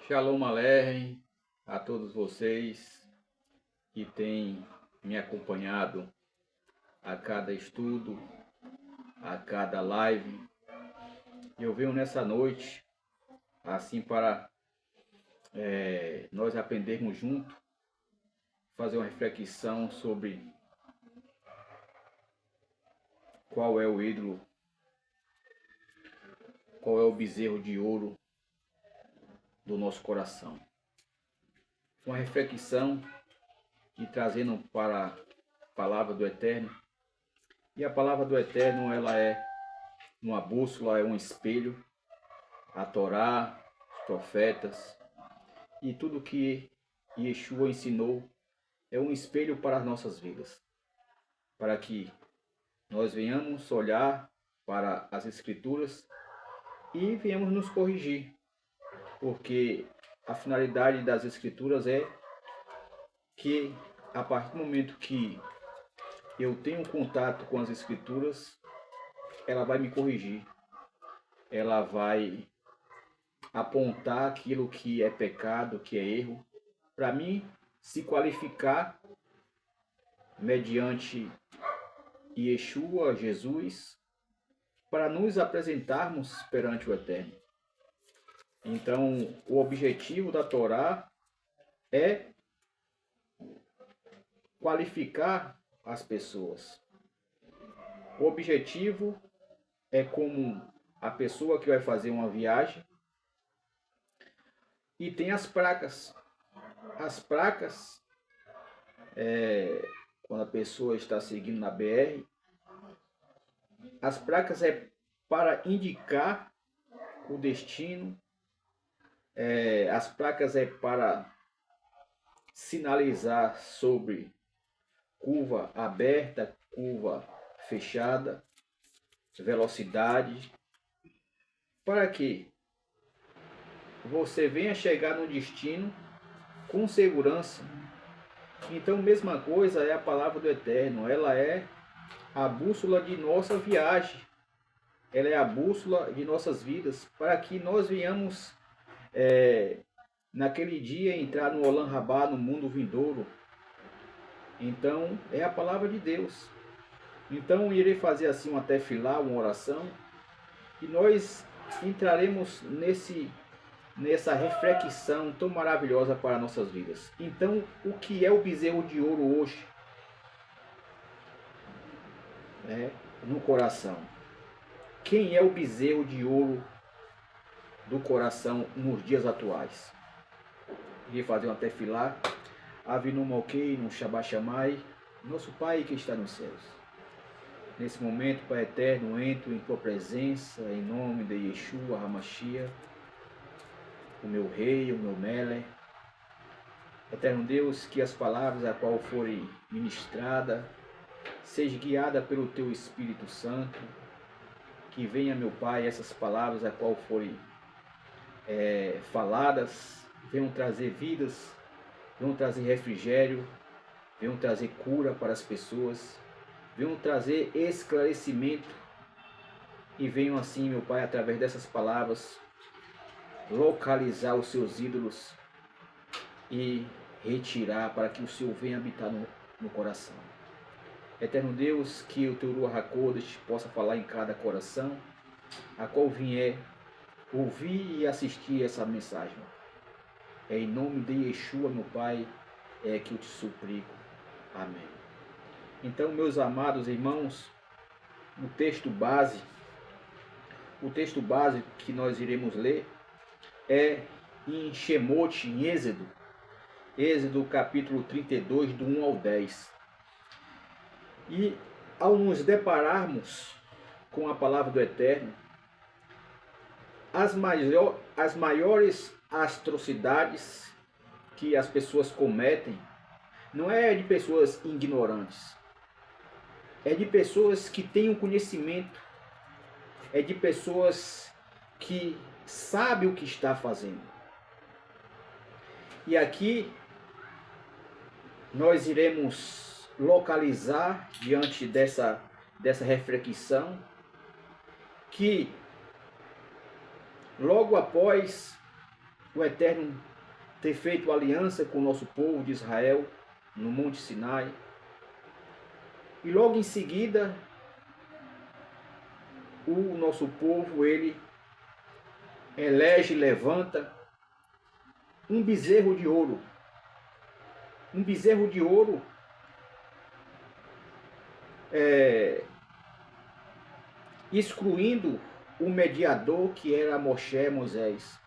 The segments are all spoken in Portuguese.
Shalom Aleichem a todos vocês que têm me acompanhado a cada estudo, a cada live. Eu venho nessa noite, assim, para nós aprendermos juntos, fazer uma reflexão sobre qual é o ídolo, qual é o bezerro de ouro do nosso coração. Uma reflexão e trazendo para a palavra do Eterno. E a palavra do Eterno, ela é uma bússola, é um espelho, a Torá, os profetas e tudo que Yeshua ensinou é um espelho para as nossas vidas, para que nós venhamos olhar para as Escrituras e venhamos nos corrigir, porque a finalidade das Escrituras é que a partir do momento que eu tenho contato com as Escrituras, ela vai me corrigir, ela vai apontar aquilo que é pecado, que é erro, para mim se qualificar mediante Yeshua, Jesus, para nos apresentarmos perante o Eterno. Então, o objetivo da Torá é qualificar as pessoas. O objetivo é como a pessoa que vai fazer uma viagem e tem as placas. As placas, quando a pessoa está seguindo na BR, as placas é para indicar o destino, as placas é para sinalizar sobre curva aberta, curva fechada, velocidade, para que você venha chegar no destino com segurança. Então, mesma coisa é a palavra do Eterno, ela é a bússola de nossa viagem, ela é a bússola de nossas vidas, para que nós venhamos naquele dia entrar no Olam Rabá, no mundo vindouro. Então, é a palavra de Deus. Então, irei fazer assim uma tefilá, uma oração, e nós entraremos nessa reflexão tão maravilhosa para nossas vidas. Então, o que é o bezerro de ouro hoje? No coração. Quem é o bezerro de ouro do coração nos dias atuais? Irei fazer uma tefilá. Avinu Malkei, no Shabbat Shammai, nosso Pai que está nos céus. Nesse momento, Pai Eterno, entro em Tua presença, em nome de Yeshua HaMashiach, o meu Rei, o meu Melech. Eterno Deus, que as palavras a qual forem ministradas, seja guiada pelo Teu Espírito Santo, que venha, meu Pai, essas palavras a qual forem faladas, venham trazer vidas, venham trazer refrigério, venham trazer cura para as pessoas, venham trazer esclarecimento e venham assim, meu Pai, através dessas palavras, localizar os seus ídolos e retirar para que o Senhor venha habitar no coração. Eterno Deus, que o Teu Ruach HaKodesh possa falar em cada coração, a qual vier ouvir e assistir essa mensagem. É em nome de Yeshua, meu Pai, que eu te suplico. Amém. Então, meus amados irmãos, o texto base que nós iremos ler é em Shemot, em Êxodo capítulo 32, do 1 ao 10. E ao nos depararmos com a palavra do Eterno, as maiores atrocidades que as pessoas cometem não é de pessoas ignorantes, é de pessoas que têm um conhecimento, é de pessoas que sabem o que está fazendo. E aqui nós iremos localizar, diante dessa reflexão, que logo após o Eterno ter feito aliança com o nosso povo de Israel no Monte Sinai. E logo em seguida, o nosso povo, ele elege, levanta um bezerro de ouro. Um bezerro de ouro excluindo o mediador que era Moisés,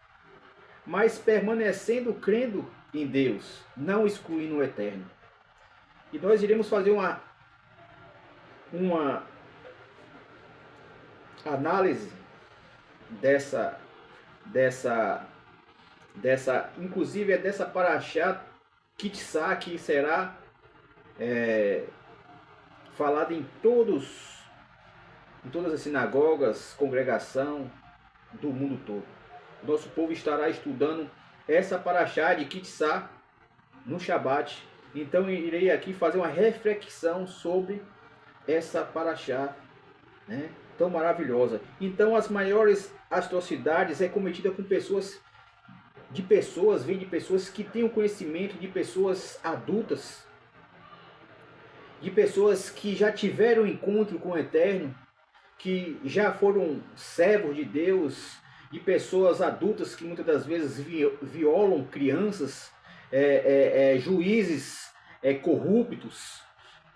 mas permanecendo crendo em Deus, não excluindo o Eterno. E nós iremos fazer uma análise inclusive é dessa paraxá Kitsá, que será falada em todas as sinagogas, congregação do mundo todo. Nosso povo estará estudando essa paraxá de Kitsá no Shabat. Então irei aqui fazer uma reflexão sobre essa paraxá, né, tão maravilhosa. Então as maiores atrocidades é cometida com pessoas vem de pessoas que têm o conhecimento, de pessoas adultas, de pessoas que já tiveram encontro com o Eterno, que já foram servos de Deus, de pessoas adultas que muitas das vezes violam crianças, juízes corruptos,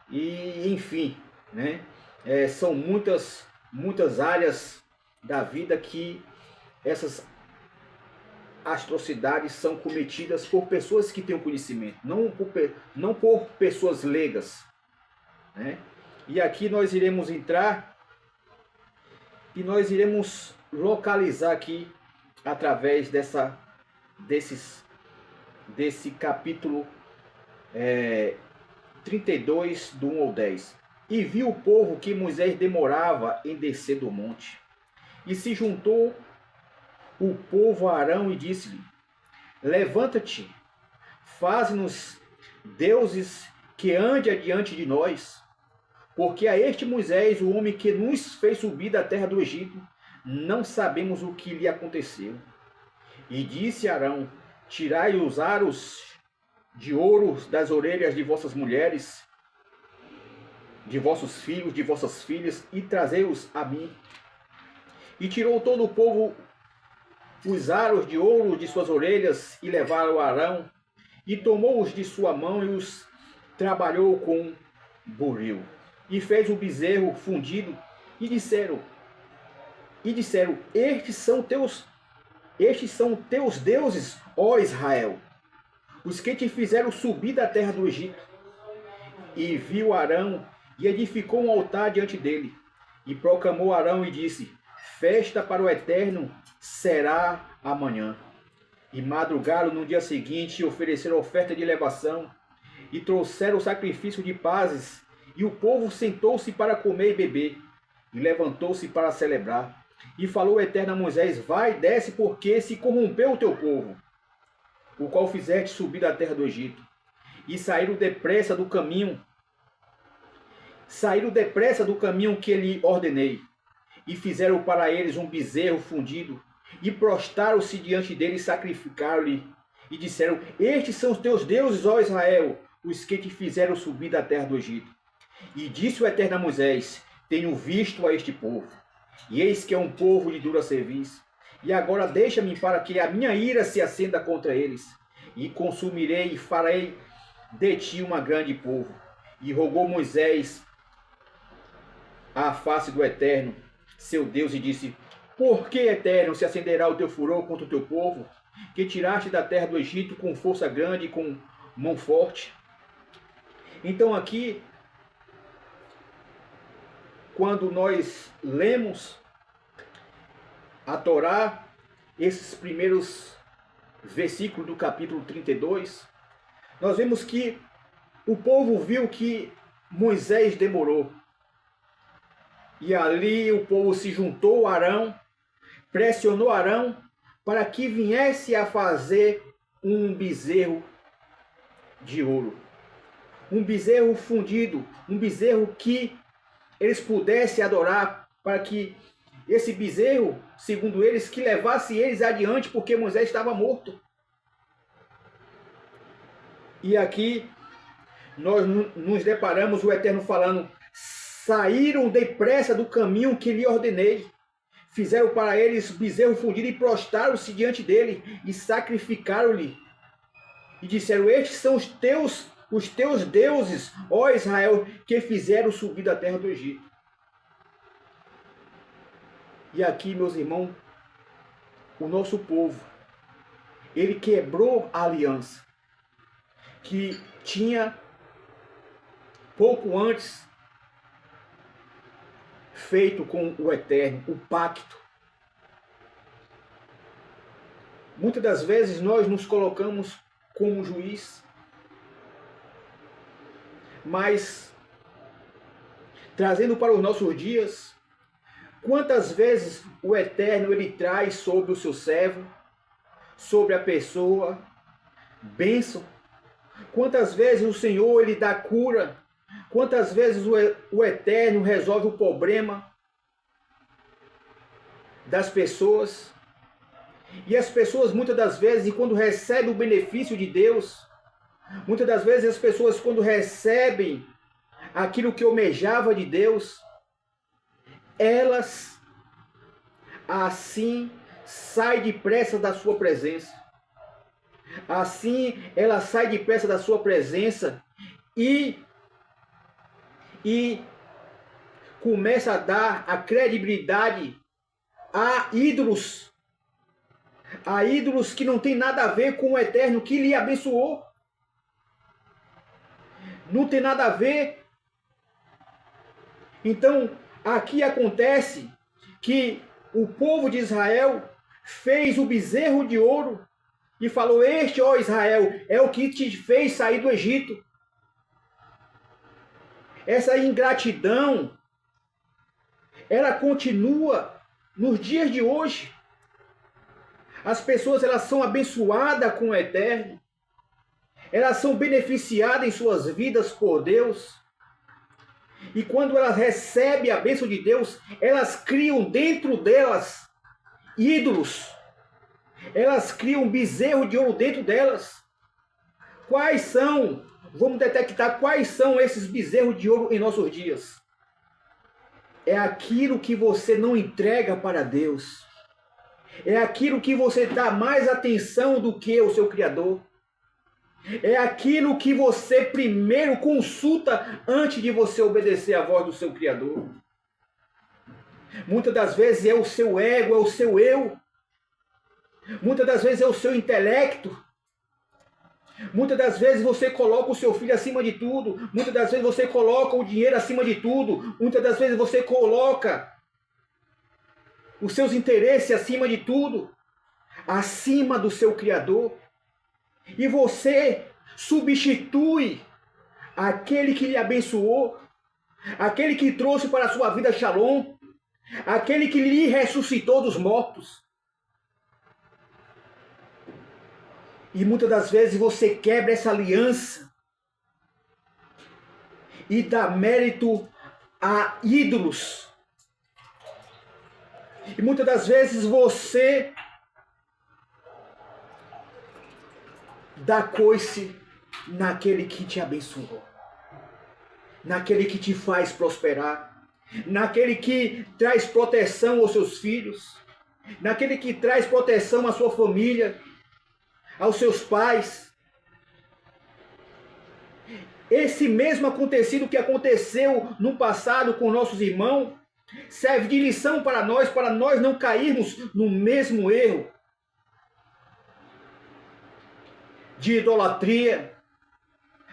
e enfim, né? São muitas áreas da vida que essas atrocidades são cometidas por pessoas que têm o conhecimento, não por pessoas leigas, né? E aqui nós iremos entrar e nós iremos localizar aqui através desse capítulo 32 do 1 ao 10. E viu o povo que Moisés demorava em descer do monte, e se juntou o povo a Arão e disse-lhe: levanta-te, faze-nos deuses que ande adiante de nós, porque a este Moisés, o homem que nos fez subir da terra do Egito, não sabemos o que lhe aconteceu. E disse Arão: tirai os aros de ouro das orelhas de vossas mulheres, de vossos filhos, de vossas filhas, e trazei-os a mim. E tirou todo o povo os aros de ouro de suas orelhas, e levaram a Arão, e tomou-os de sua mão, e os trabalhou com buril. E fez o bezerro fundido, e disseram, estes são teus deuses, ó Israel, os que te fizeram subir da terra do Egito. E viu Arão, e edificou um altar diante dele, e proclamou Arão e disse: festa para o Eterno será amanhã. E madrugaram no dia seguinte, e ofereceram oferta de elevação, e trouxeram o sacrifício de pazes, e o povo sentou-se para comer e beber, e levantou-se para celebrar. E falou o Eterno a Moisés: vai, desce, porque se corrompeu o teu povo, o qual fizeste subir da terra do Egito. E saíram depressa do caminho que lhe ordenei, e fizeram para eles um bezerro fundido, e prostraram-se diante dele e sacrificaram-lhe, e disseram: estes são os teus deuses, ó Israel, os que te fizeram subir da terra do Egito. E disse o Eterno a Moisés: tenho visto a este povo, e eis que é um povo de dura cerviz. E agora deixa-me para que a minha ira se acenda contra eles, e consumirei e farei de ti uma grande povo. E rogou Moisés à face do Eterno, seu Deus, e disse: por que, Eterno, se acenderá o teu furor contra o teu povo, que tiraste da terra do Egito com força grande e com mão forte? Então aqui, quando nós lemos a Torá, esses primeiros versículos do capítulo 32, nós vemos que o povo viu que Moisés demorou. E ali o povo se juntou a Arão, pressionou Arão para que viesse a fazer um bezerro de ouro. Um bezerro fundido, um bezerro que eles pudessem adorar, para que esse bezerro, segundo eles, que levasse eles adiante, porque Moisés estava morto. E aqui nós nos deparamos o Eterno falando: saíram depressa do caminho que lhe ordenei. Fizeram para eles bezerro fundido e prostraram-se diante dele e sacrificaram-lhe. E disseram: estes são os teus deuses, ó Israel, que fizeram subir da terra do Egito. E aqui, meus irmãos, o nosso povo, ele quebrou a aliança que tinha pouco antes feito com o Eterno, o pacto. Muitas das vezes nós nos colocamos como juiz, mas trazendo para os nossos dias, quantas vezes o Eterno ele traz sobre o seu servo, sobre a pessoa, bênção. Quantas vezes o Senhor ele dá cura. Quantas vezes o Eterno resolve o problema das pessoas. E as pessoas muitas das vezes, quando recebem o benefício de Deus, muitas das vezes as pessoas quando recebem aquilo que almejava de Deus, elas assim saem depressa da sua presença. Assim ela sai depressa da sua presença e começa a dar a credibilidade a ídolos que não tem nada a ver com o Eterno que lhe abençoou. Não tem nada a ver. Então, aqui acontece que o povo de Israel fez o bezerro de ouro e falou: este, ó Israel, é o que te fez sair do Egito. Essa ingratidão, ela continua nos dias de hoje. As pessoas elas são abençoadas com o Eterno. Elas são beneficiadas em suas vidas por Deus. E quando elas recebem a bênção de Deus, elas criam dentro delas ídolos. Elas criam um bezerro de ouro dentro delas. Quais são? Vamos detectar quais são esses bezerros de ouro em nossos dias. É aquilo que você não entrega para Deus. É aquilo que você dá mais atenção do que o seu Criador. É aquilo que você primeiro consulta antes de você obedecer à voz do seu Criador. Muitas das vezes é o seu ego, é o seu eu. Muitas das vezes é o seu intelecto. Muitas das vezes você coloca o seu filho acima de tudo. Muitas das vezes você coloca o dinheiro acima de tudo. Muitas das vezes você coloca os seus interesses acima de tudo. Acima do seu Criador. E você substitui aquele que lhe abençoou. Aquele que trouxe para a sua vida Shalom. Aquele que lhe ressuscitou dos mortos. E muitas das vezes você quebra essa aliança e dá mérito a ídolos. E muitas das vezes você dá coice naquele que te abençoou, naquele que te faz prosperar, naquele que traz proteção aos seus filhos, naquele que traz proteção à sua família, aos seus pais. Esse mesmo acontecido que aconteceu no passado com nossos irmãos, serve de lição para nós não cairmos no mesmo erro de idolatria.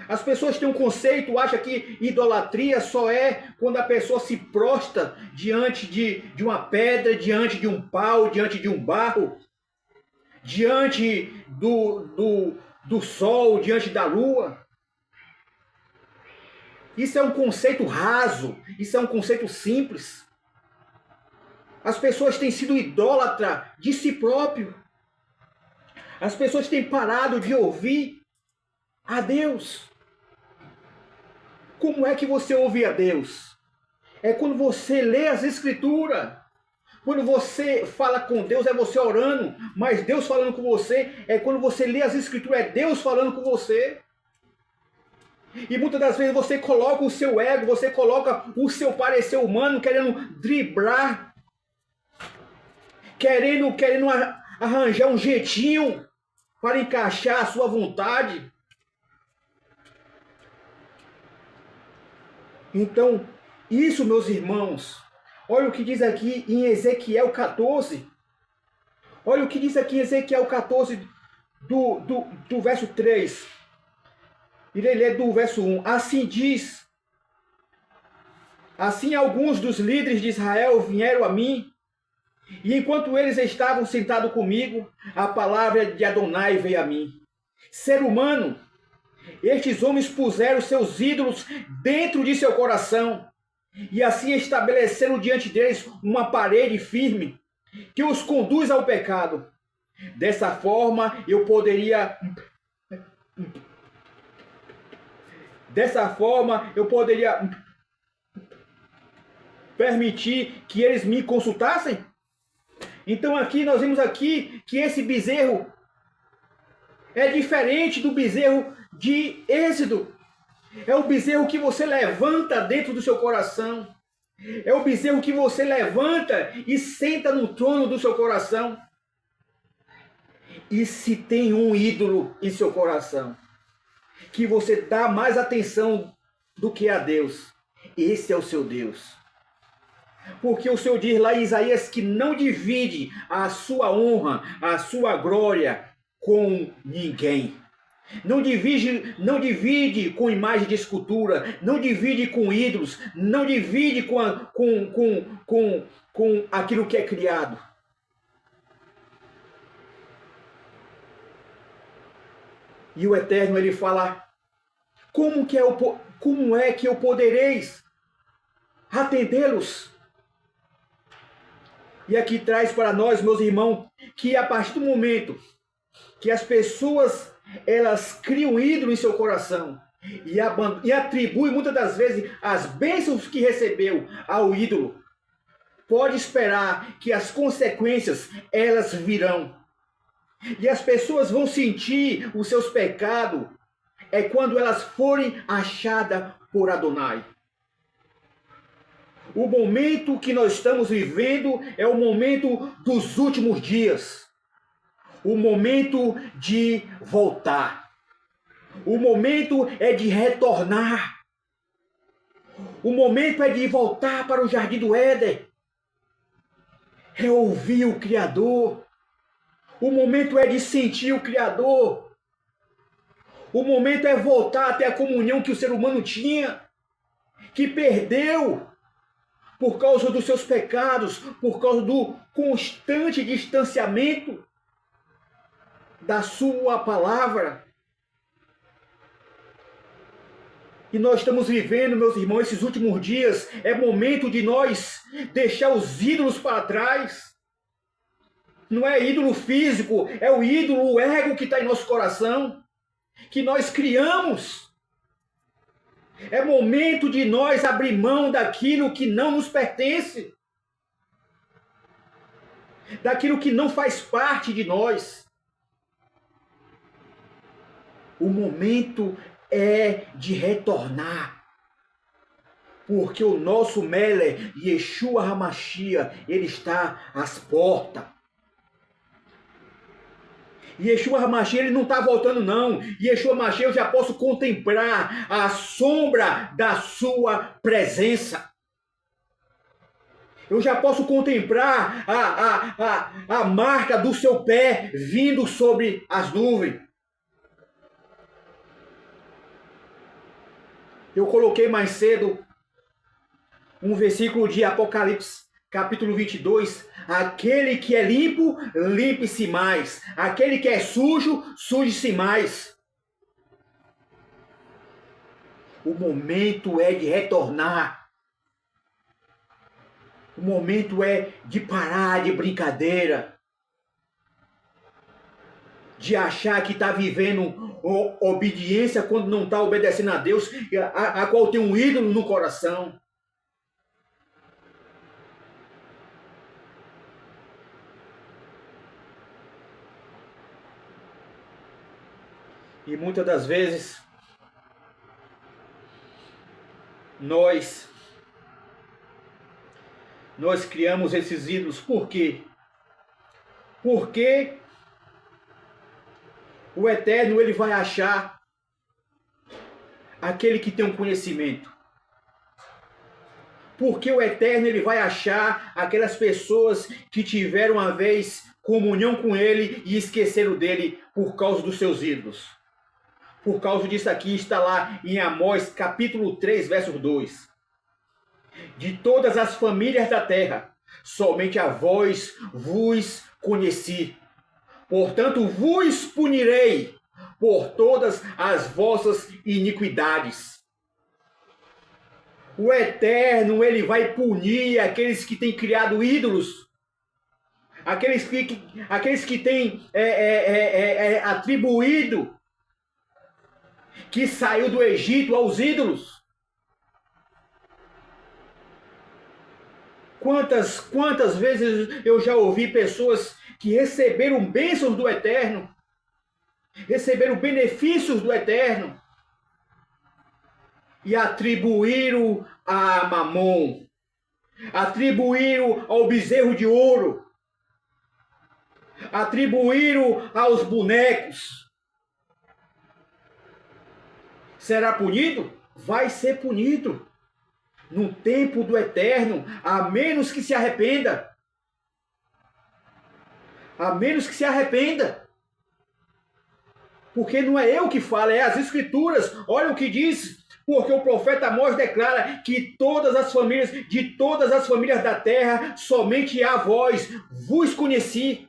As pessoas têm um conceito, acham que idolatria só é quando a pessoa se prostra diante de uma pedra, diante de um pau, diante de um barro, diante do sol, diante da lua. Isso é um conceito raso, isso é um conceito simples. As pessoas têm sido idólatras de si próprio. As pessoas têm parado de ouvir a Deus. Como é que você ouve a Deus? É quando você lê as Escrituras. Quando você fala com Deus, é você orando. Mas Deus falando com você é quando você lê as Escrituras, é Deus falando com você. E muitas das vezes você coloca o seu ego, você coloca o seu parecer humano, querendo driblar, querendo arranjar um jeitinho para encaixar a sua vontade. Então, isso, meus irmãos, olha o que diz aqui em Ezequiel 14. Olha o que diz aqui em Ezequiel 14, do verso 3. Irei ler do verso 1. Assim diz: assim alguns dos líderes de Israel vieram a mim, e enquanto eles estavam sentados comigo, a palavra de Adonai veio a mim. Ser humano, estes homens puseram seus ídolos dentro de seu coração, e assim estabeleceram diante deles uma parede firme que os conduz ao pecado. Dessa forma eu poderia permitir que eles me consultassem? Então aqui nós vemos aqui que esse bezerro é diferente do bezerro de Êxodo. É o bezerro que você levanta dentro do seu coração. É o bezerro que você levanta e senta no trono do seu coração. E se tem um ídolo em seu coração, que você dá mais atenção do que a Deus, esse é o seu Deus. Porque o Senhor diz lá em Isaías que não divide a sua honra, a sua glória com ninguém. Não divide com imagem de escultura, não divide com ídolos, não divide com aquilo que é criado. E o Eterno, ele fala, como é que eu podereis atendê-los? E aqui traz para nós, meus irmãos, que a partir do momento que as pessoas elas criam ídolo em seu coração e atribuem muitas das vezes as bênçãos que recebeu ao ídolo, pode esperar que as consequências elas virão. E as pessoas vão sentir os seus pecados quando elas forem achadas por Adonai. O momento que nós estamos vivendo é o momento dos últimos dias. O momento de voltar. O momento é de retornar. O momento é de voltar para o Jardim do Éden. É ouvir o Criador. O momento é de sentir o Criador. O momento é voltar até a comunhão que o ser humano tinha, que perdeu por causa dos seus pecados, por causa do constante distanciamento da sua palavra. E nós estamos vivendo, meus irmãos, esses últimos dias, é momento de nós deixar os ídolos para trás. Não é ídolo físico, é o ídolo, o ego que está em nosso coração, que nós criamos. É momento de nós abrir mão daquilo que não nos pertence, daquilo que não faz parte de nós. O momento é de retornar, porque o nosso Melech, Yeshua HaMashiach, ele está às portas. Yeshua HaMashiach, ele não está voltando não. Yeshua HaMashiach, eu já posso contemplar a sombra da sua presença. Eu já posso contemplar a marca do seu pé vindo sobre as nuvens. Eu coloquei mais cedo um versículo de Apocalipse, capítulo 22. Aquele que é limpo, limpe-se mais. Aquele que é sujo, suje-se mais. O momento é de retornar. O momento é de parar de brincadeira. De achar que está vivendo obediência quando não está obedecendo a Deus, a qual tem um ídolo no coração. E muitas das vezes nós criamos esses ídolos. Por quê? Porque o Eterno, ele vai achar aquele que tem um conhecimento. Porque o Eterno, ele vai achar aquelas pessoas que tiveram uma vez comunhão com ele e esqueceram dele por causa dos seus ídolos. Por causa disso aqui está lá em Amós capítulo 3, verso 2. De todas as famílias da terra, somente a vós vos conheci. Portanto, vos punirei por todas as vossas iniquidades. O Eterno, ele vai punir aqueles que têm criado ídolos, aqueles que têm atribuído que saiu do Egito aos ídolos. Quantas vezes eu já ouvi pessoas que receberam bênçãos do Eterno, receberam benefícios do Eterno, e atribuíram a Mamon, atribuíram ao bezerro de ouro, atribuíram aos bonecos. Será punido? Vai ser punido no tempo do Eterno, a menos que se arrependa. A menos que se arrependa. Porque não é eu que falo, é as Escrituras. Olha o que diz. Porque o profeta Amós declara que de todas as famílias da terra, somente a vós vos conheci.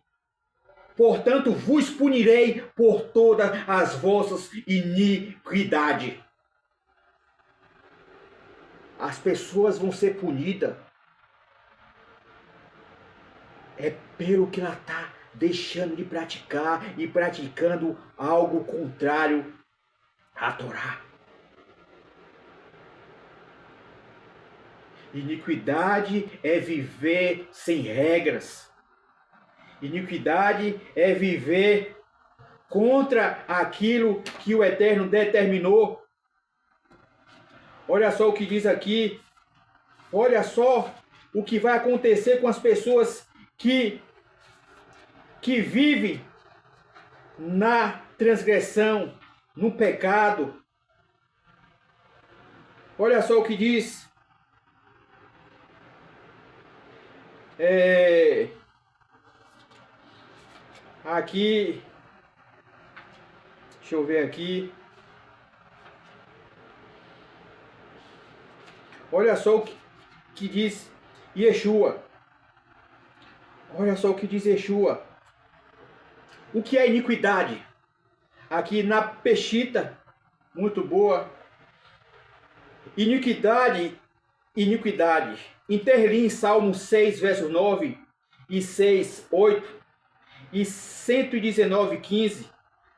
Portanto, vos punirei por todas as vossas iniquidades. As pessoas vão ser punidas. É pelo que ela está deixando de praticar e praticando algo contrário à Torá. Iniquidade é viver sem regras. Iniquidade é viver contra aquilo que o Eterno determinou. Olha só o que diz aqui. Olha só o que vai acontecer com as pessoas que vivem na transgressão, no pecado. Olha só o que diz. Aqui, deixa eu ver aqui. Olha só o que diz Yeshua. Olha só o que diz Yeshua. O que é iniquidade? Aqui na Peshita, muito boa. Iniquidade. Interlim em Salmo 6, verso 9 e 6, 8 e 119, 15.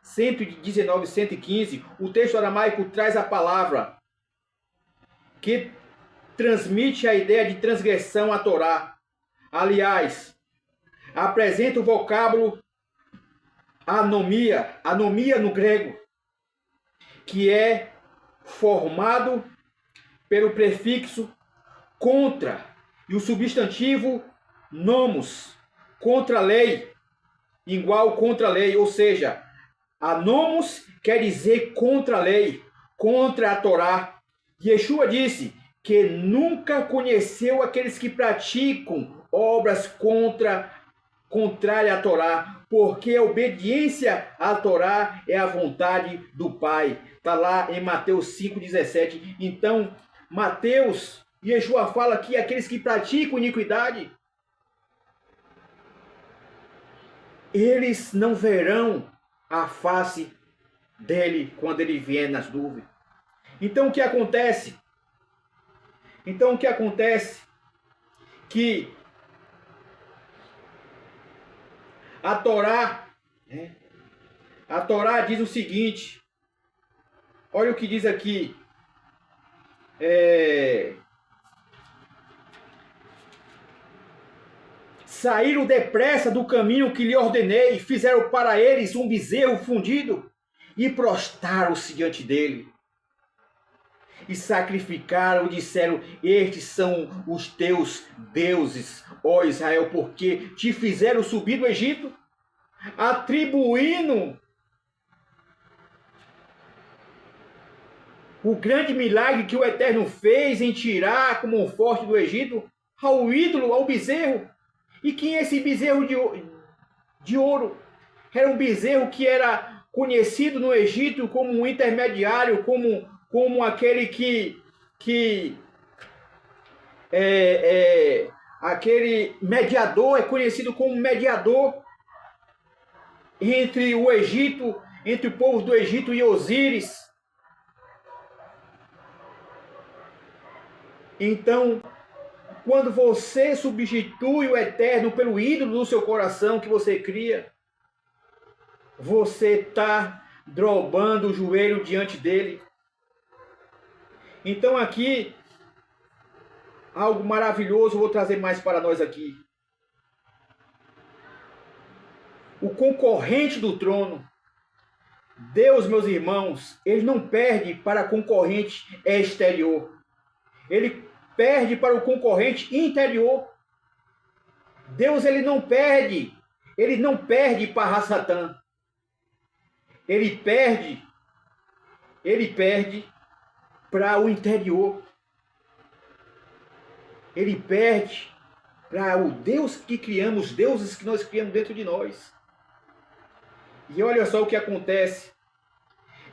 119, 115. O texto aramaico traz a palavra que transmite a ideia de transgressão à Torá. Aliás, apresenta o vocábulo anomia no grego, que é formado pelo prefixo contra e o substantivo nomos, contra a lei, igual contra a lei, ou seja, anomos quer dizer contra a lei, contra a Torá. Yeshua disse que nunca conheceu aqueles que praticam obras contrárias à Torá, porque a obediência à Torá é a vontade do Pai. Está lá em Mateus 5,17. Então, Yeshua fala que aqueles que praticam iniquidade, eles não verão a face dele quando ele vier nas nuvens. Então o que acontece? Que a Torá diz o seguinte, olha o que diz aqui, saíram depressa do caminho que lhe ordenei, fizeram para eles um bezerro fundido e prostaram-se diante dele. e sacrificaram, disseram: estes são os teus deuses, ó Israel, porque te fizeram subir do Egito, atribuindo o grande milagre que o Eterno fez em tirar como um forte do Egito ao ídolo, ao bezerro. E quem é esse bezerro de ouro? Era um bezerro que era conhecido no Egito como um intermediário, como aquele aquele mediador, é conhecido como mediador entre o Egito, entre o povo do Egito e Osíris. Então, quando você substitui o Eterno pelo ídolo do seu coração que você cria, você está dobrando o joelho diante dele. Então aqui, algo maravilhoso, vou trazer mais para nós aqui. O concorrente do trono. Deus, meus irmãos, ele não perde para concorrente exterior. Ele perde para o concorrente interior. Deus, ele não perde para Satã. Ele perde para o interior. Ele perde para o Deus que criamos, os deuses que nós criamos dentro de nós. E olha só o que acontece.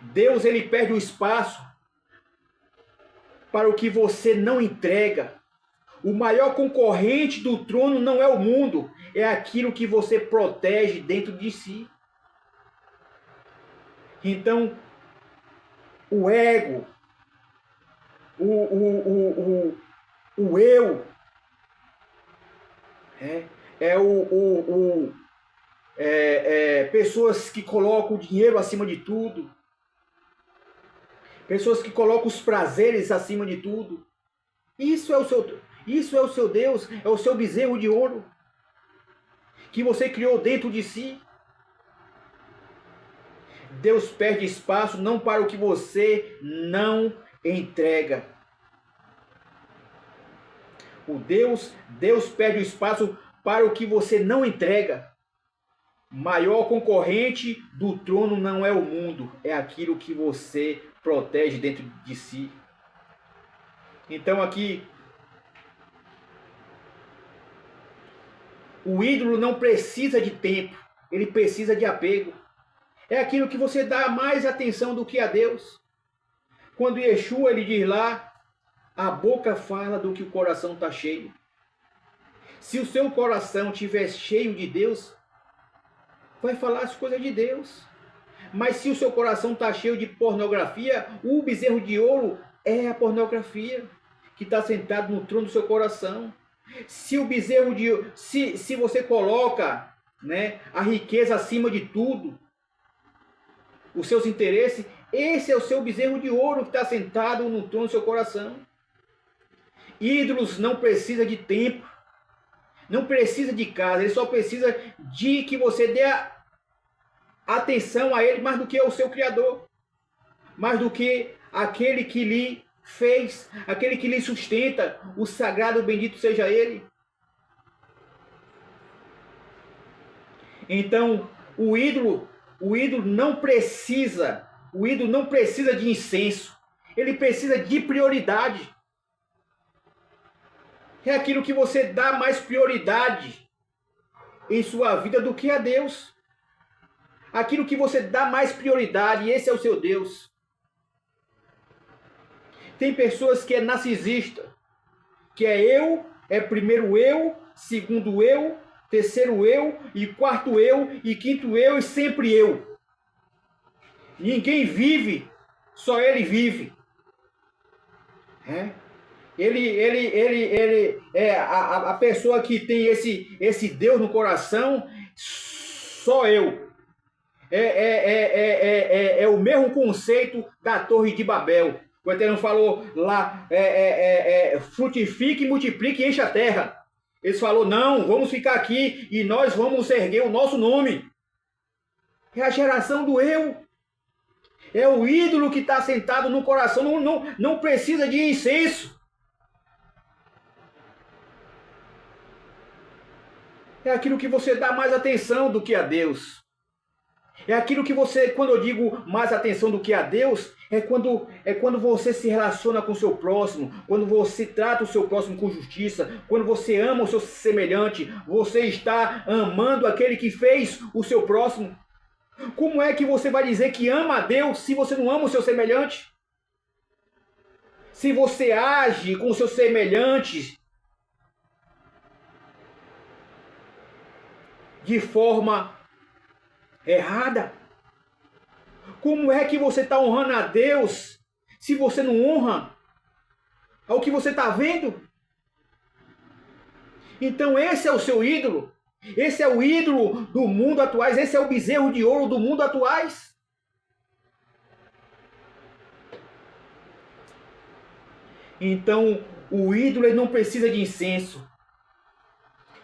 Deus, ele perde o espaço para o que você não entrega. O maior concorrente do trono não é o mundo, é aquilo que você protege dentro de si. Então, o ego, o eu, pessoas que colocam o dinheiro acima de tudo, pessoas que colocam os prazeres acima de tudo. Isso é o seu Deus, é o seu bezerro de ouro que você criou dentro de si. Deus perde espaço não para o que você não entrega. Deus perde o espaço para o que você não entrega. Maior concorrente do trono não é o mundo, é aquilo que você protege dentro de si. Então aqui, o ídolo não precisa de tempo, ele precisa de apego. É aquilo que você dá mais atenção do que a Deus. Quando Yeshua, ele diz lá, a boca fala do que o coração está cheio. Se o seu coração estiver cheio de Deus, vai falar as coisas de Deus. Mas se o seu coração está cheio de pornografia, o bezerro de ouro é a pornografia que está sentado no trono do seu coração. Se o bezerro de ouro, se você coloca, né, a riqueza acima de tudo, os seus interesses, esse é o seu bezerro de ouro que está sentado no trono do seu coração. Ídolos não precisa de tempo, não precisa de casa, ele só precisa de que você dê atenção a ele mais do que ao seu Criador, mais do que aquele que lhe fez, aquele que lhe sustenta, o sagrado bendito seja ele. Então, o ídolo não precisa de incenso, ele precisa de prioridade. É aquilo que você dá mais prioridade em sua vida do que a Deus. Aquilo que você dá mais prioridade, esse é o seu Deus. Tem pessoas que é narcisista, que é primeiro eu, segundo eu, terceiro eu, e quarto eu, e quinto eu, e sempre eu. Ninguém vive, só ele vive. Ele é a pessoa que tem esse Deus no coração, só eu. É o mesmo conceito da Torre de Babel. O Eterno falou lá, frutifique, multiplique e encha a terra. Eles falou, não, vamos ficar aqui e nós vamos erguer o nosso nome. É a geração do eu. É o ídolo que está sentado no coração, não precisa de incenso. É aquilo que você dá mais atenção do que a Deus. É aquilo que você, quando eu digo mais atenção do que a Deus, é quando você se relaciona com o seu próximo, quando você trata o seu próximo com justiça, quando você ama o seu semelhante, você está amando aquele que fez o seu próximo. Como é que você vai dizer que ama a Deus se você não ama o seu semelhante? Se você age com o seu semelhante de forma errada? Como é que você está honrando a Deus se você não honra ao que você está vendo? Então esse é o seu ídolo. Esse é o ídolo do mundo atuais. Esse é o bezerro de ouro do mundo atuais. Então o ídolo ele não precisa de incenso.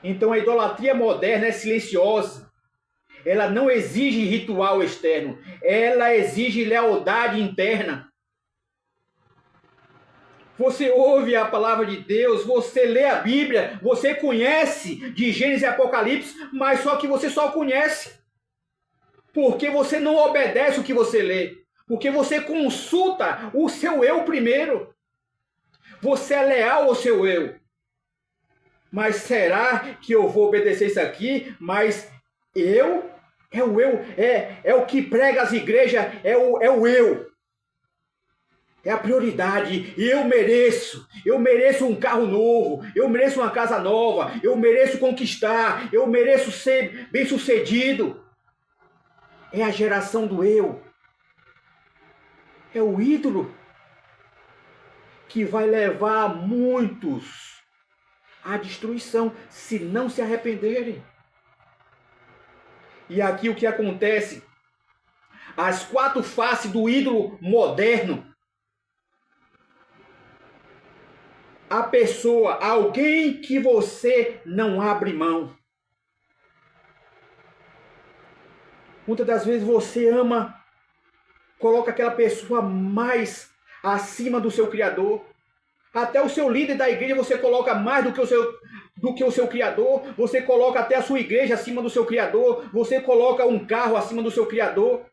Então a idolatria moderna é silenciosa. Ela não exige ritual externo. Ela exige lealdade interna. Você ouve a palavra de Deus, você lê a Bíblia, você conhece de Gênesis e Apocalipse, mas só que você só conhece porque você não obedece o que você lê, porque você consulta o seu eu primeiro. Você é leal ao seu eu. Mas será que eu vou obedecer isso aqui? Mas eu é o eu, é o que prega as igrejas, é o eu. É a prioridade. Eu mereço um carro novo, eu mereço uma casa nova, eu mereço conquistar, eu mereço ser bem-sucedido. É a geração do eu. É o ídolo que vai levar muitos à destruição se não se arrependerem. E aqui o que acontece? As quatro faces do ídolo moderno. A pessoa, alguém que você não abre mão. Muitas das vezes você ama, coloca aquela pessoa mais acima do seu Criador. Até o seu líder da igreja você coloca mais do que o seu Criador. Você coloca até a sua igreja acima do seu Criador. Você coloca um carro acima do seu Criador.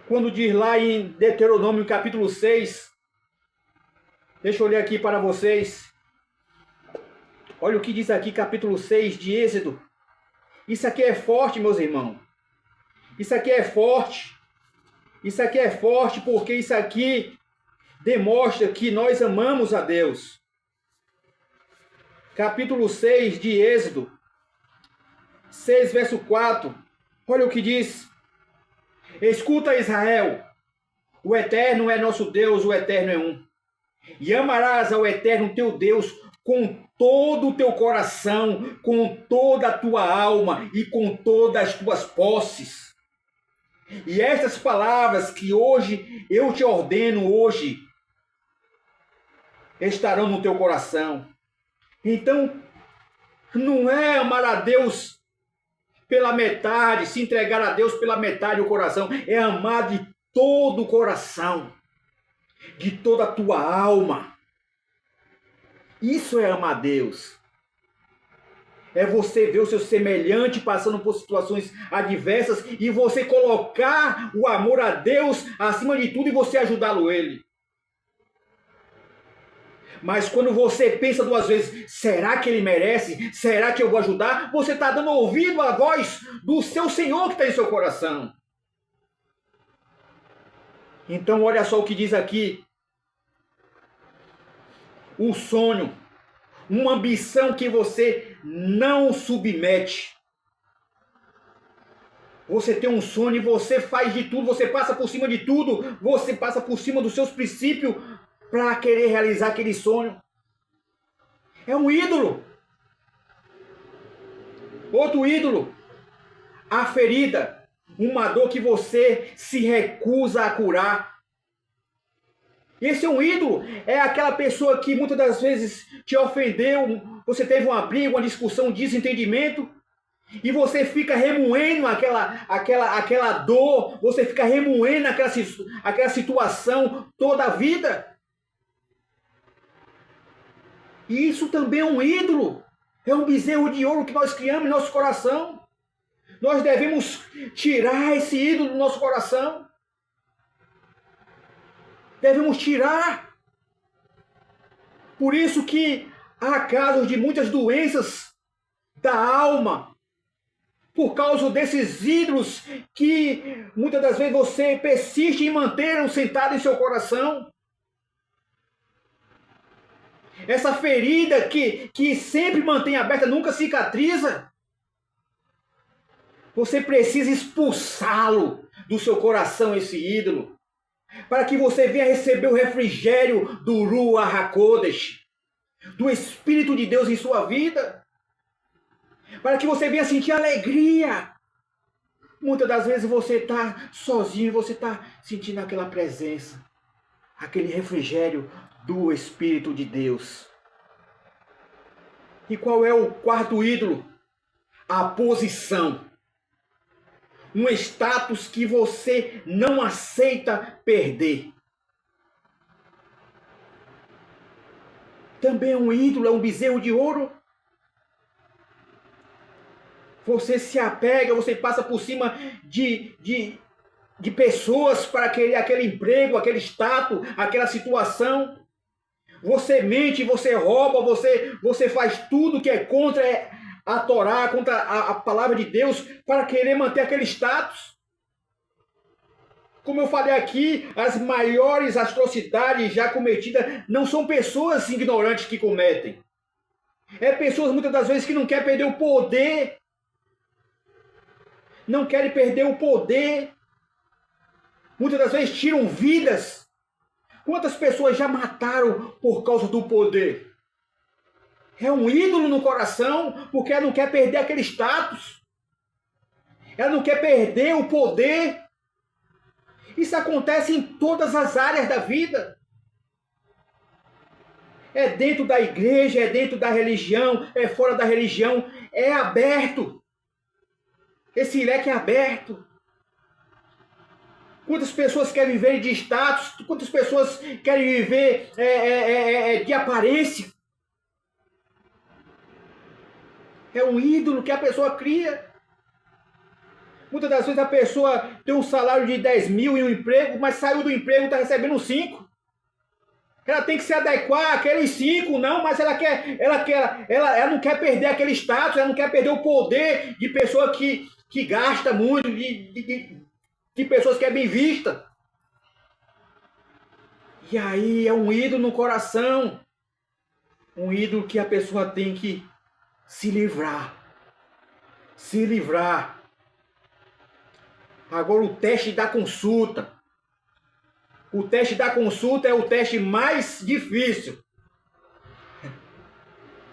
Quando diz lá em Deuteronômio capítulo 6, deixa eu ler aqui para vocês. Olha o que diz aqui capítulo 6 de Êxodo. Isso aqui é forte, meus irmãos. Isso aqui é forte. Isso aqui é forte porque isso aqui demonstra que nós amamos a Deus. Capítulo 6 de Êxodo, 6 verso 4. Olha o que diz. Escuta, Israel, o Eterno é nosso Deus, o Eterno é um. E amarás ao Eterno teu Deus com todo o teu coração, com toda a tua alma e com todas as tuas posses. E estas palavras que hoje eu te ordeno hoje estarão no teu coração. Então, não é amar a Deus pela metade, se entregar a Deus pela metade do coração. É amar de todo o coração, de toda a tua alma. Isso é amar a Deus. É você ver o seu semelhante passando por situações adversas e você colocar o amor a Deus acima de tudo e você ajudá-lo ele. Mas quando você pensa duas vezes, será que ele merece? Será que eu vou ajudar? Você está dando ouvido à voz do seu Senhor que está em seu coração. Então olha só o que diz aqui. Um sonho, uma ambição que você não submete. Você tem um sonho e você faz de tudo, você passa por cima de tudo, você passa por cima dos seus princípios para querer realizar aquele sonho. É um ídolo. Outro ídolo, a ferida, uma dor que você se recusa a curar. Esse é um ídolo, é aquela pessoa que muitas das vezes te ofendeu, você teve uma briga, uma discussão, um desentendimento, E você fica remoendo aquela dor, você fica remoendo aquela situação toda a vida. E isso também é um ídolo. É um bezerro de ouro que nós criamos em nosso coração. Nós devemos tirar esse ídolo do nosso coração. Devemos tirar. Por isso que há casos de muitas doenças da alma, por causa desses ídolos que muitas das vezes você persiste em manter sentado em seu coração. Essa ferida que sempre mantém aberta, nunca cicatriza. Você precisa expulsá-lo do seu coração, esse ídolo, para que você venha receber o refrigério do Ruach HaKodesh, do Espírito de Deus em sua vida, para que você venha sentir alegria. Muitas das vezes você está sozinho, você está sentindo aquela presença, aquele refrigério do Espírito de Deus. E qual é o quarto ídolo? A posição. Um status que você não aceita perder. Também é um ídolo, é um bezerro de ouro. Você se apega, você passa por cima de pessoas para aquele emprego, aquele status, aquela situação. Você mente, você rouba, você faz tudo que é contra a Torá, contra a palavra de Deus, para querer manter aquele status. Como eu falei aqui, as maiores atrocidades já cometidas não são pessoas ignorantes que cometem. É pessoas muitas das vezes que não querem perder o poder. Não querem perder o poder. Muitas das vezes tiram vidas. Quantas pessoas já mataram por causa do poder? É um ídolo no coração, porque ela não quer perder aquele status. Ela não quer perder o poder. Isso acontece em todas as áreas da vida. É dentro da igreja, é dentro da religião, é fora da religião. É aberto. Esse leque é aberto. Quantas pessoas querem viver de status? Quantas pessoas querem viver de aparência? É um ídolo que a pessoa cria. Muitas das vezes a pessoa tem um salário de 10 mil em um emprego, mas saiu do emprego e está recebendo 5. Ela tem que se adequar àqueles 5, não, mas ela não quer perder aquele status, ela não quer perder o poder de pessoa que gasta muito, de pessoas que é bem vista. E aí é um ídolo no coração. Um ídolo que a pessoa tem que se livrar. Se livrar. Agora o teste da consulta. O teste da consulta é o teste mais difícil.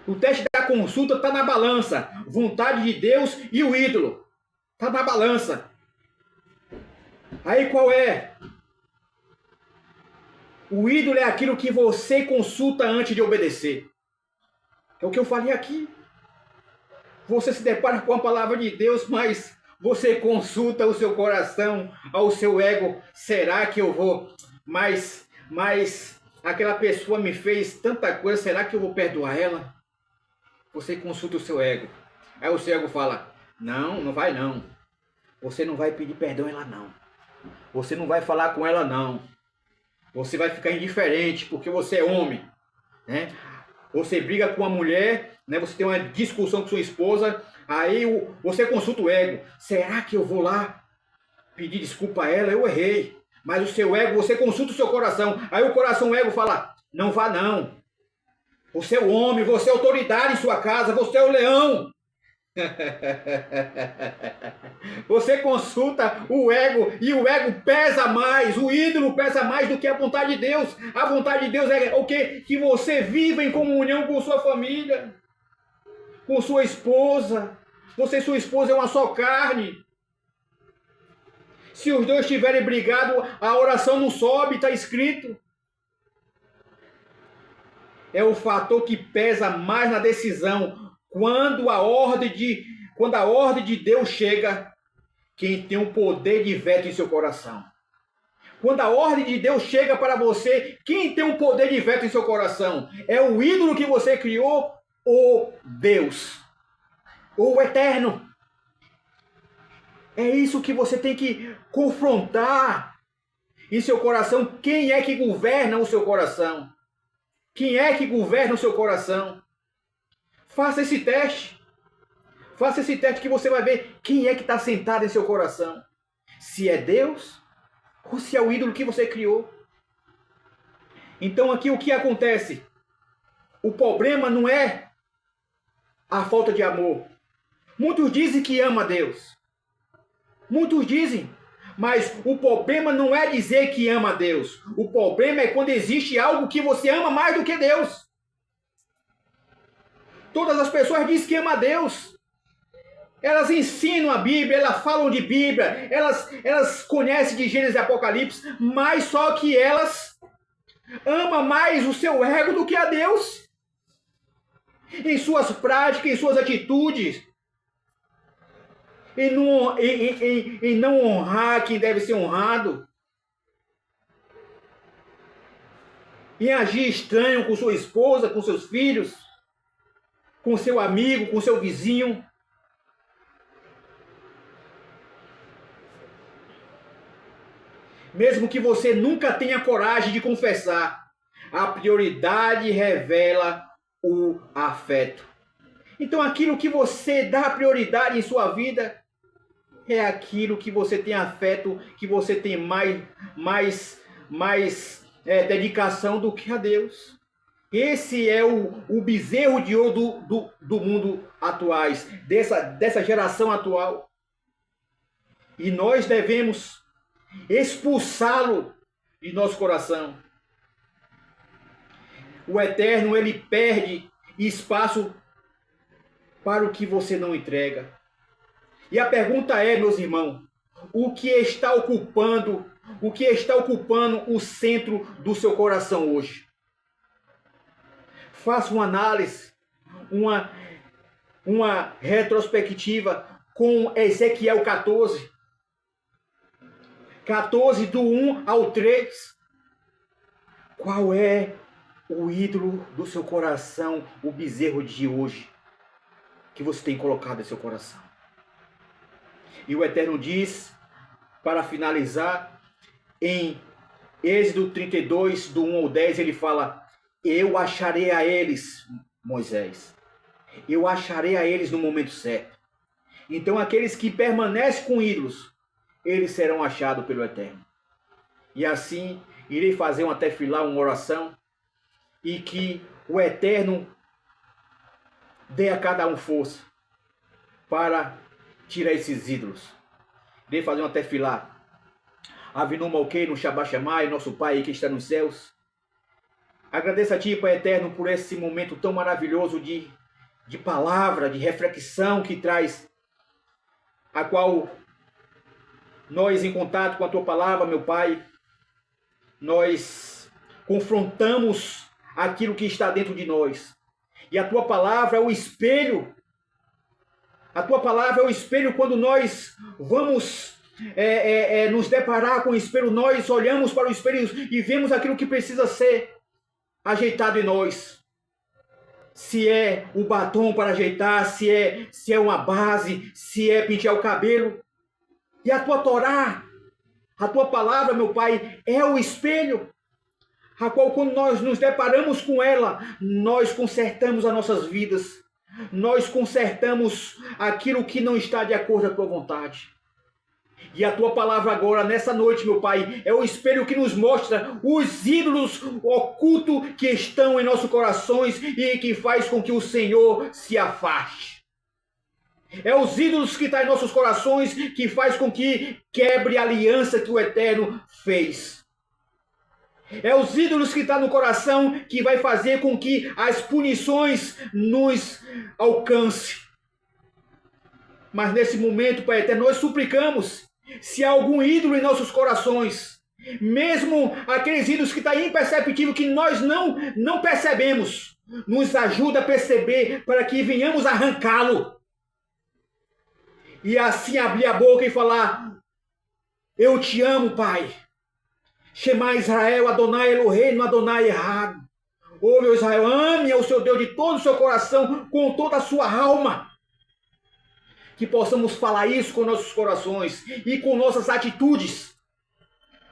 O teste da consulta está na balança. Vontade de Deus e o ídolo. Está na balança. Aí qual é? O ídolo é aquilo que você consulta antes de obedecer. É o que eu falei aqui. Você se depara com a palavra de Deus, mas você consulta o seu coração, ao seu ego. Será que eu vou? Mas aquela pessoa me fez tanta coisa, será que eu vou perdoar ela? Você consulta o seu ego. Aí o seu ego fala, não vai não. Você não vai pedir perdão a ela não. Você não vai falar com ela não. Você vai ficar indiferente porque você é homem, né? Você briga com a mulher, né? Você tem uma discussão com sua esposa, aí você consulta o ego. Será que eu vou lá pedir desculpa a ela? Eu errei. Mas o seu ego, você consulta o seu coração. Aí o coração, o ego fala, não vá não. Você é o homem, você é a autoridade em sua casa, você é o leão. Você consulta o ego e o ego pesa mais, o ídolo pesa mais do que a vontade de Deus. A vontade de Deus é o quê? Que você viva em comunhão com sua família, com sua esposa. Você e sua esposa é uma só carne. Se os dois estiverem brigados, a oração não sobe, está escrito. É o fator que pesa mais na decisão. Quando a ordem quando a ordem de Deus chega, quem tem o poder de veto em seu coração. Quando a ordem de Deus chega para você, quem tem o poder de veto em seu coração? É o ídolo que você criou ou Deus? Ou o Eterno? É isso que você tem que confrontar em seu coração. Quem é que governa o seu coração? Quem é que governa o seu coração? Faça esse teste. Faça esse teste que você vai ver quem é que está sentado em seu coração. Se é Deus ou se é o ídolo que você criou. Então aqui o que acontece? O problema não é a falta de amor. Muitos dizem que ama a Deus. Muitos dizem. Mas o problema não é dizer que ama a Deus. O problema é quando existe algo que você ama mais do que Deus. Todas as pessoas dizem que ama a Deus. Elas ensinam a Bíblia, elas falam de Bíblia, elas conhecem de Gênesis e Apocalipse, mas só que elas amam mais o seu ego do que a Deus. Em suas práticas, em suas atitudes. Em não honrar quem deve ser honrado. Em agir estranho com sua esposa, com seus filhos, com seu amigo, com seu vizinho. Mesmo que você nunca tenha coragem de confessar, a prioridade revela o afeto. Então aquilo que você dá prioridade em sua vida é aquilo que você tem afeto, que você tem mais dedicação do que a Deus. Esse é o bezerro de ouro do mundo atuais, dessa geração atual. E nós devemos expulsá-lo de nosso coração. O Eterno, ele perde espaço para o que você não entrega. E a pergunta é, meus irmãos, o que está ocupando o centro do seu coração hoje? Faça uma análise, uma retrospectiva com Ezequiel 14. 14, do 1 ao 3. Qual é o ídolo do seu coração, o bezerro de hoje, que você tem colocado em seu coração? E o Eterno diz, para finalizar, em Êxodo 32, do 1 ao 10, ele fala: eu acharei a eles, Moisés, eu acharei a eles no momento certo. Então aqueles que permanecem com ídolos, eles serão achados pelo Eterno. E assim, irei fazer uma tefilá, uma oração, e que o Eterno dê a cada um força para tirar esses ídolos. Irei fazer uma tefilá. Avinu Malkeinu Shabbat Shammai, nosso Pai que está nos céus. Agradeço a Ti, Pai Eterno, por esse momento tão maravilhoso de palavra, de reflexão que traz, a qual nós, em contato com a Tua palavra, meu Pai, nós confrontamos aquilo que está dentro de nós. E a Tua palavra é o espelho. A Tua palavra é o espelho. Quando nós vamos nos deparar com o espelho, nós olhamos para o espelho e vemos aquilo que precisa ser ajeitado em nós. Se é o batom para ajeitar, se é uma base, se é pentear o cabelo. E a Tua Torá, a Tua palavra, meu Pai, é o espelho, a qual, quando nós nos deparamos com ela, nós consertamos as nossas vidas, nós consertamos aquilo que não está de acordo com a Tua vontade. E a Tua palavra agora, nessa noite, meu Pai, é o espelho que nos mostra os ídolos ocultos que estão em nossos corações e que faz com que o Senhor se afaste. É os ídolos que estão em nossos corações que faz com que quebre a aliança que o Eterno fez. É os ídolos que estão no coração que vai fazer com que as punições nos alcancem. Mas nesse momento, Pai Eterno, nós suplicamos, se há algum ídolo em nossos corações, mesmo aqueles ídolos que estão imperceptíveis, que nós não percebemos, nos ajuda a perceber para que venhamos arrancá-lo. E assim abrir a boca e falar: eu te amo, Pai. Shema Israel, Adonai Eloheinu, Adonai Errado. Ô meu Israel, ame ao seu Deus de todo o seu coração, com toda a sua alma. Que possamos falar isso com nossos corações e com nossas atitudes.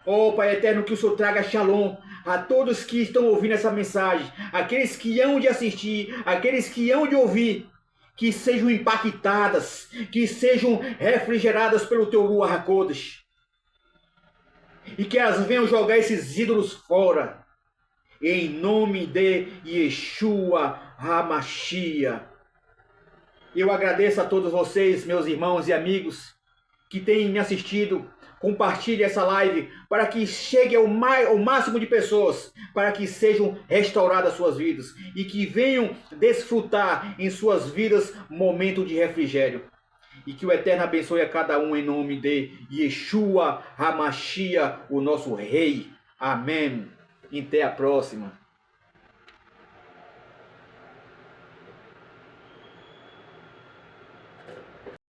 Ó Pai eterno, que o Senhor traga shalom a todos que estão ouvindo essa mensagem, aqueles que hão de assistir, aqueles que hão de ouvir, que sejam impactadas, que sejam refrigeradas pelo teu Ruach HaKodesh. E que elas venham jogar esses ídolos fora. Em nome de Yeshua HaMashiach. Eu agradeço a todos vocês, meus irmãos e amigos, que têm me assistido. Compartilhe essa live para que chegue ao máximo de pessoas, para que sejam restauradas suas vidas e que venham desfrutar em suas vidas momento de refrigério. E que o Eterno abençoe a cada um em nome de Yeshua HaMashiach, o nosso Rei. Amém. E até a próxima.